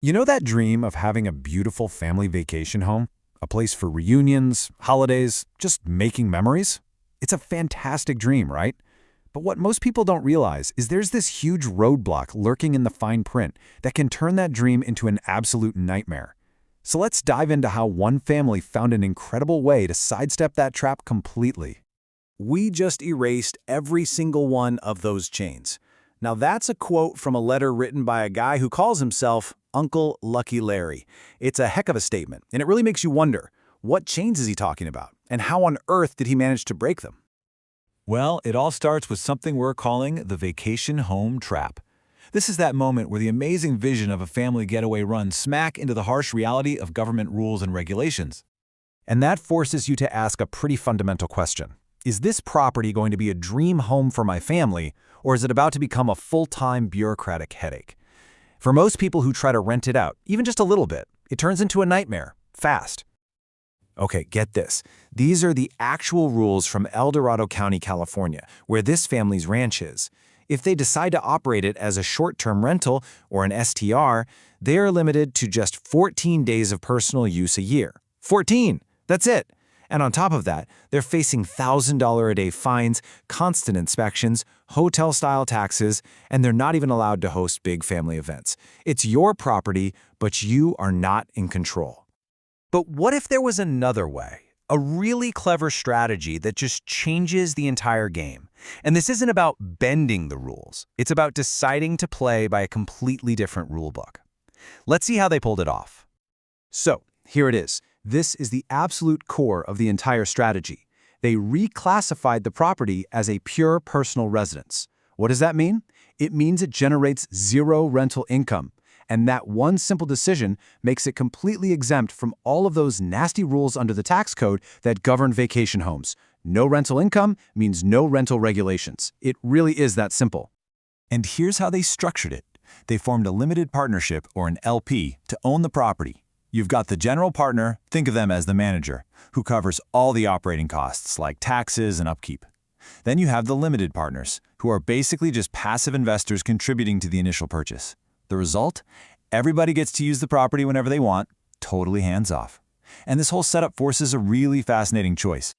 You know that dream of having a beautiful family vacation home? A place for reunions, holidays, just making memories? It's a fantastic dream, right? But what most people don't realize is there's this huge roadblock lurking in the fine print that can turn that dream into an absolute nightmare. So let's dive into how one family found an incredible way to sidestep that trap completely. We just erased every single one of those chains. Now that's a quote from a letter written by a guy who calls himself Uncle Lucky Larry. It's a heck of a statement, and it really makes you wonder, what chains is he talking about, and how on earth did he manage to break them? Well, it all starts with something we're calling the vacation home trap. This is that moment where the amazing vision of a family getaway runs smack into the harsh reality of government rules and regulations. And that forces you to ask a pretty fundamental question. Is this property going to be a dream home for my family, or is it about to become a full-time bureaucratic headache? For most people who try to rent it out, even just a little bit, it turns into a nightmare, fast. Okay, get this. These are the actual rules from El Dorado County, California, where this family's ranch is. If they decide to operate it as a short-term rental or an STR, they are limited to just 14 days of personal use a year. 14! That's it! And on top of that, they're facing $1,000 a day fines, constant inspections, hotel-style taxes, and they're not even allowed to host big family events. It's your property, but you are not in control. But what if there was another way? A really clever strategy that just changes the entire game. And this isn't about bending the rules. It's about deciding to play by a completely different rulebook. Let's see how they pulled it off. So, here it is. This is the absolute core of the entire strategy. They reclassified the property as a pure personal residence. What does that mean? It means it generates zero rental income. And that one simple decision makes it completely exempt from all of those nasty rules under the tax code that govern vacation homes. No rental income means no rental regulations. It really is that simple. And here's how they structured it. They formed a limited partnership, or an LP, to own the property. You've got the general partner, think of them as the manager, who covers all the operating costs like taxes and upkeep. Then you have the limited partners, who are basically just passive investors contributing to the initial purchase. The result? Everybody gets to use the property whenever they want, totally hands-off. And this whole setup forces a really fascinating choice.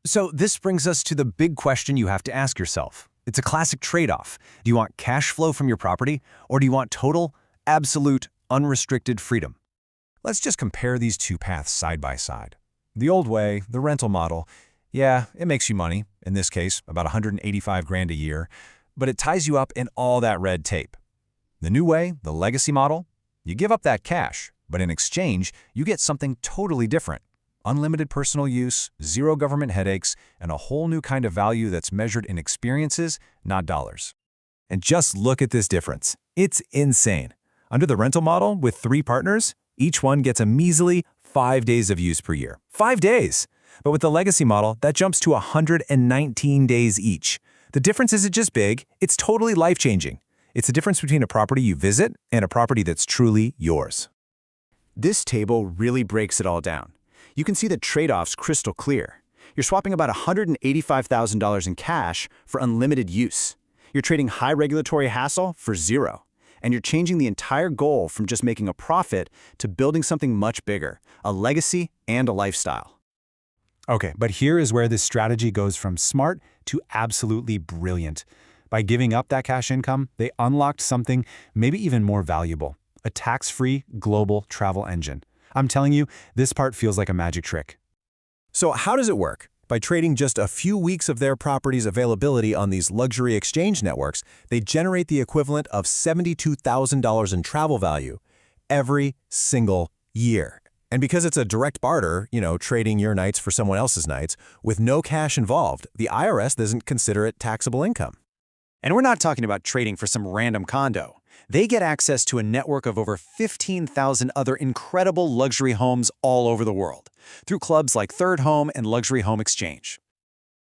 So this brings us to the big question you have to ask yourself. It's a classic trade-off. Do you want cash flow from your property, or do you want total, absolute, unrestricted freedom? Let's just compare these two paths side by side. The old way, the rental model, yeah, it makes you money, in this case, about $185,000 a year, but it ties you up in all that red tape. The new way, the legacy model, you give up that cash, but in exchange, you get something totally different. Unlimited personal use, zero government headaches, and a whole new kind of value that's measured in experiences, not dollars. And just look at this difference. It's insane. Under the rental model, with 3 partners, each one gets a measly 5 days of use per year. 5 days! But with the legacy model, that jumps to 119 days each. The difference isn't just big, it's totally life-changing. It's the difference between a property you visit and a property that's truly yours. This table really breaks it all down. You can see the trade-offs crystal clear. You're swapping about $185,000 in cash for unlimited use. You're trading high regulatory hassle for zero. And you're changing the entire goal from just making a profit to building something much bigger, a legacy and a lifestyle. Okay, but here is where this strategy goes from smart to absolutely brilliant. By giving up that cash income, they unlocked something maybe even more valuable, a tax-free global travel engine. I'm telling you, this part feels like a magic trick. So how does it work? By trading just a few weeks of their property's availability on these luxury exchange networks, they generate the equivalent of $72,000 in travel value every single year. And because it's a direct barter, trading your nights for someone else's nights, with no cash involved, the IRS doesn't consider it taxable income. And we're not talking about trading for some random condo. They get access to a network of over 15,000 other incredible luxury homes all over the world, through clubs like Third Home and Luxury Home Exchange.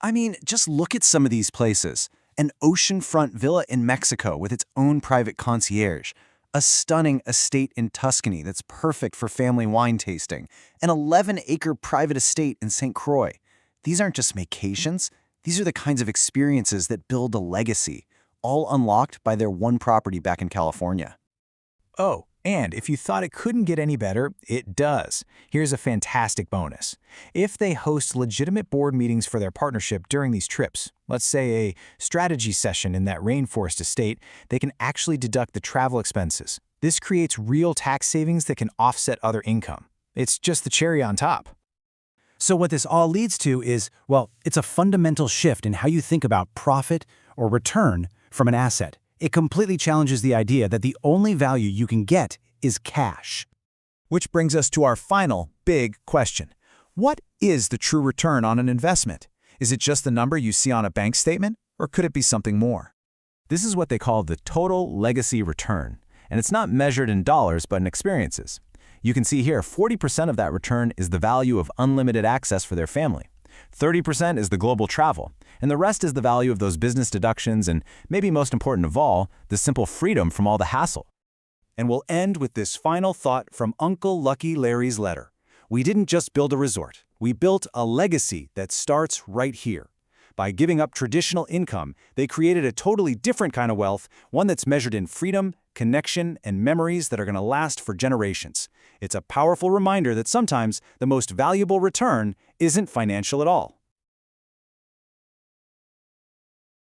I mean, just look at some of these places. An oceanfront villa in Mexico with its own private concierge, a stunning estate in Tuscany that's perfect for family wine tasting, an 11-acre private estate in St. Croix. These aren't just vacations. These are the kinds of experiences that build a legacy, all unlocked by their one property back in California. Oh, And if you thought it couldn't get any better, it does. Here's a fantastic bonus. If they host legitimate board meetings for their partnership during these trips, let's say a strategy session in that rainforest estate, they can actually deduct the travel expenses. This creates real tax savings that can offset other income. It's just the cherry on top. So what this all leads to is, well, it's a fundamental shift in how you think about profit or return from an asset. It completely challenges the idea that the only value you can get is cash. Which brings us to our final big question. What is the true return on an investment? Is it just the number you see on a bank statement, or could it be something more? This is what they call the total legacy return, and it's not measured in dollars but in experiences. You can see here 40% of that return is the value of unlimited access for their family. 30% is the global travel, and the rest is the value of those business deductions and, maybe most important of all, the simple freedom from all the hassle. And we'll end with this final thought from Uncle Lucky Larry's letter. We didn't just build a resort. We built a legacy that starts right here. By giving up traditional income, they created a totally different kind of wealth, one that's measured in freedom, connection, and memories that are going to last for generations. It's a powerful reminder that sometimes the most valuable return isn't financial at all.